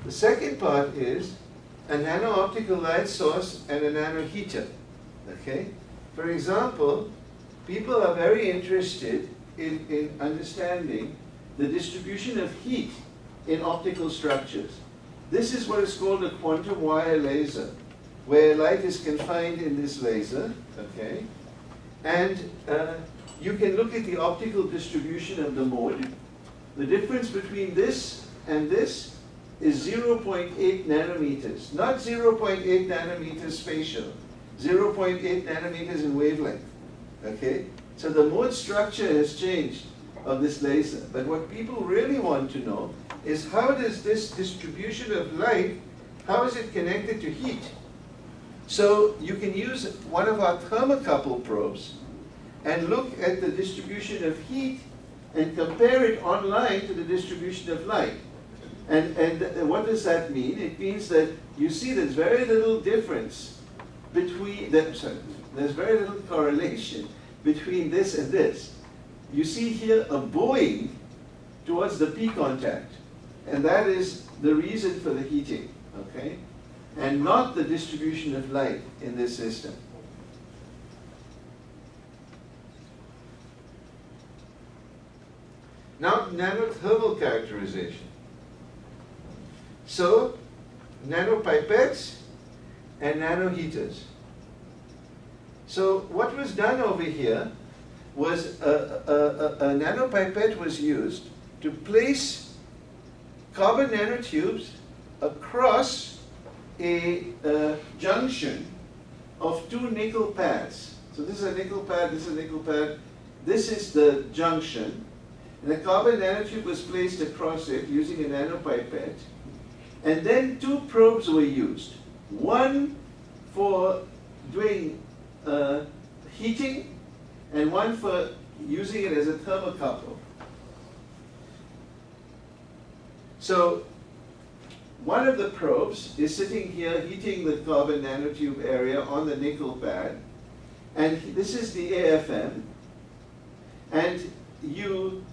The second part is a nano-optical light source and a nano-heater. Okay? For example, people are very interested in understanding the distribution of heat in optical structures. This is what is called a quantum wire laser, where light is confined in this laser, okay? And you can look at the optical distribution of the mode. The difference between this and this is 0.8 nanometers, not 0.8 nanometers spatial, 0.8 nanometers in wavelength, okay? So the mode structure has changed of this laser. But what people really want to know is how does this distribution of light, how is it connected to heat? So you can use one of our thermocouple probes and look at the distribution of heat and compare it online to the distribution of light. And what does that mean? It means that you see there's very little difference between, there's very little correlation between this and this. You see here a bowing towards the P contact, and that is the reason for the heating, okay? And not the distribution of light in this system. Now, nanothermal characterization. So, nanopipettes and nanoheaters. So, what was done over here was a nanopipette was used to place carbon nanotubes across a junction of two nickel pads. So this is a nickel pad, this is a nickel pad, this is the junction. And a carbon nanotube was placed across it using a nanopipette. And then two probes were used. One for doing heating, and one for using it as a thermocouple. So one of the probes is sitting here heating the carbon nanotube area on the nickel pad, and this is the AFM, and you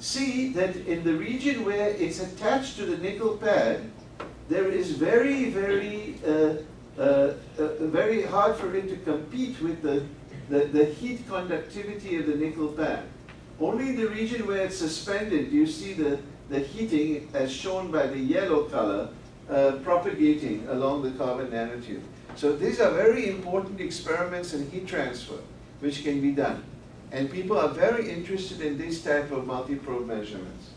see that in the region where it's attached to the nickel pad, there is very hard for it to compete with the heat conductivity of the nickel pad. Only in the region where it's suspended, you see the heating as shown by the yellow color propagating along the carbon nanotube. So these are very important experiments in heat transfer which can be done. And people are very interested in this type of multi-probe measurements.